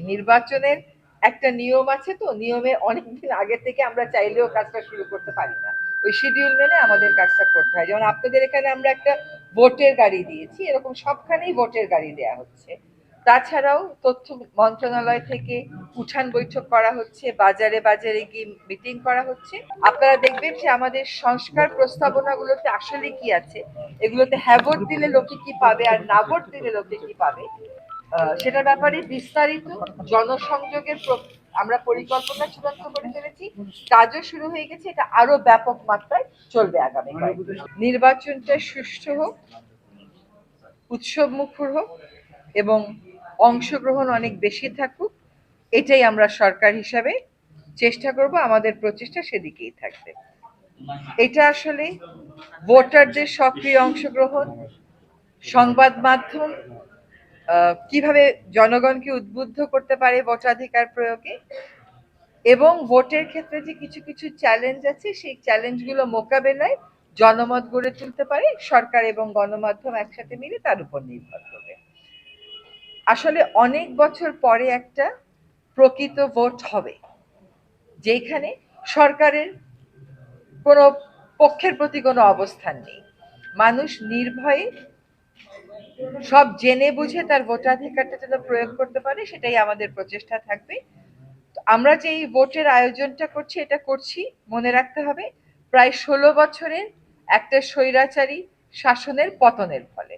নির্বাচনের একটা নিয়ম আছে, তো নিয়মে অনেকদিন আগে থেকে আমরা চাইলেও কাজটা শুরু করতে পারি না। ওই শিডিউল মেনে আমাদের কাজটা করতে হয়। যেমন আপনাদের এখানে আমরা একটা ভোটের গাড়ি দিয়েছি, এরকম সবখানেই ভোটের গাড়ি দেয়া হচ্ছে। তাছাড়াও তথ্য মন্ত্রণালয় থেকে উঠান বৈঠক করা হচ্ছে, বাজারে বাজারে গিয়ে মিটিং করা হচ্ছে। আপনারা দেখবেন যে আমাদের সংস্কার প্রস্তাবনাগুলোতে আসলে কি আছে, এগুলোতে হ্যাঁ ভোট দিলে লোকে কি পাবে আর না ভোট দিলে লোকে কি পাবে, সেটার ব্যাপারে বিস্তারিত জনসংযোগের আমরা পরিকল্পনা চূড়ান্ত করে ফেলেছি। কাজও শুরু হয়ে গেছে, এটা আরো ব্যাপক মাত্রায় চলবে আগামী কয়েকদিন। নির্বাচনটা সুষ্ঠু হোক, উৎসব মুখর হোক এবং অংশগ্রহণ অনেক বেশি থাকুক, এটাই আমরা সরকার হিসাবে চেষ্টা করব। আমাদের প্রচেষ্টা সেদিকেই থাকবে। এটা আসলে ভোটারদের সক্রিয় অংশগ্রহণ, সংবাদ মাধ্যম কিভাবে জনগণকে উদ্বুদ্ধ করতে পারে ভোটাধিকার প্রয়োগে, এবং ভোটের ক্ষেত্রে যে কিছু কিছু চ্যালেঞ্জ আছে সেই চ্যালেঞ্জগুলো মোকাবেলায় জনমত গড়ে তুলতে পারে সরকার এবং গণমাধ্যম একসাথে মিলে, তার উপর নির্ভর করবে। আসলে অনেক বছর পরে একটা প্রকৃত ভোট হবে, যেখানে সরকারের কোনো পক্ষের প্রতি কোনো অবস্থান নেই। মানুষ নির্ভয়ে সব জেনে বুঝে তার ভোটাধিকারটা যেন প্রয়োগ করতে পারে, সেটাই আমাদের প্রচেষ্টা থাকবে। আমরা যে এই ভোটের আয়োজনটা করছি, এটা করছি মনে রাখতে হবে প্রায় 16 বছরের একটা স্বৈরাচারী শাসনের পতনের ফলে।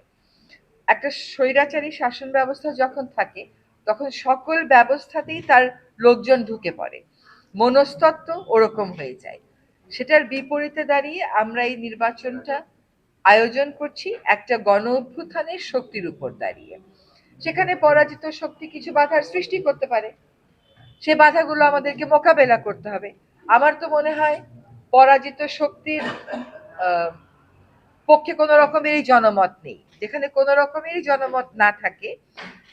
একটা স্বৈরাচারী শাসন ব্যবস্থা যখন থাকে, তখন সকল ব্যবস্থাতেই তার লোকজন ঢুকে পড়ে, মনস্তত্ত্ব ওরকম হয়ে যায়। সেটার বিপরীতে দাঁড়িয়ে আমরা এই নির্বাচনটা আয়োজন করছি একটা গণ অভ্যুত্থানের শক্তির উপর দাঁড়িয়ে। সেখানে পরাজিত শক্তি কিছু বাধার সৃষ্টি করতে পারে, সে বাধাগুলো আমাদেরকে মোকাবেলা করতে হবে। আমার তো মনে হয় পরাজিত শক্তির পক্ষে কোনো রকমেরই জনমত নেই। যেখানে কোনো রকমেরই জনমত না থাকে,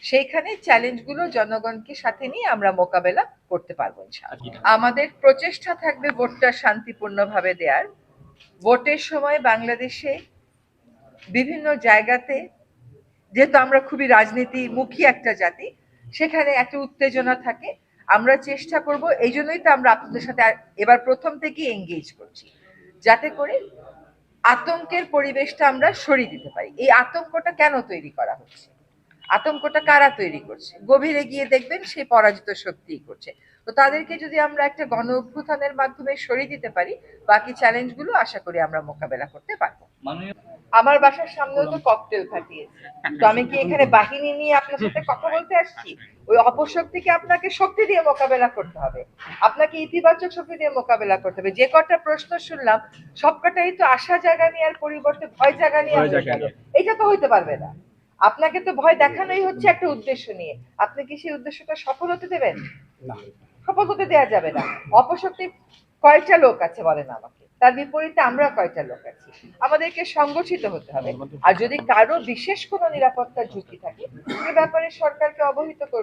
সেইখানে চ্যালেঞ্জগুলো জনগণকে সাথে নিয়ে আমরা মোকাবেলা করতে পারবো ইনশাআল্লাহ। আমাদের প্রচেষ্টা থাকবে ভোটটা শান্তিপূর্ণভাবে দেওয়ার। ভোটের সময় বাংলাদেশে বিভিন্ন জায়গাতে, যেহেতু আমরা খুবই রাজনীতিমুখী একটা জাতি, সেখানে একটা উত্তেজনা থাকে। আমরা চেষ্টা করব, এই জন্যই তো আমরা আপনাদের সাথে এবার প্রথম থেকেই এঙ্গেজ করছি, যাতে করে আতঙ্কের পরিবেশটা আমরা সরিয়ে দিতে পারি। এই আতঙ্কটা কেন তৈরি করা হচ্ছে, আতঙ্কটা কারা তৈরি করছে, গভীরে গিয়ে দেখবেন সেই পরাজিত শক্তিই করছে। তো তাদেরকে যদি আমরা একটা গণ অভ্যুত্থানের মাধ্যমে সরিয়ে দিতে পারি, বাকি চ্যালেঞ্জগুলো আশা করি আমরা মোকাবেলা করতে পারবো। আমার বাসার সামনেও তো ককটেল ফাটিয়েছে, তো আমি কি এখানে বাহিনী নিয়ে আপনার সাথে কথা বলতে আসছি? ওই অপশক্তিকে আপনাকে শক্তি দিয়ে মোকাবেলা করতে হবে, আপনাকে ইতিবাচক শক্তি দিয়ে মোকাবেলা করতে হবে। যে কটা প্রশ্ন শুনলাম সবকটাই তো আশা জায়গা নেওয়ার পরিবর্তে ভয় জায়গা নিয়ে এটা তো হইতে পারবে না। আপনাকে তো ভয় দেখানোই হচ্ছে একটা উদ্দেশ্য নিয়ে, আপনি কি সেই উদ্দেশ্যটা সফল হতে দেবেন? সফল হতে দেওয়া যাবে না। অপশক্তি কয়টা লোক আছে বলেন আমাকে, তার বিপরীতে আমরা কয়টা লোক আছি? আমাদেরকে সংগঠিত হতে হবে। আর যদি কারো বিশেষ কোনো নিরাপত্তার ঝুঁকি থাকে, সে ব্যাপারে সরকারকে অবহিত করবে।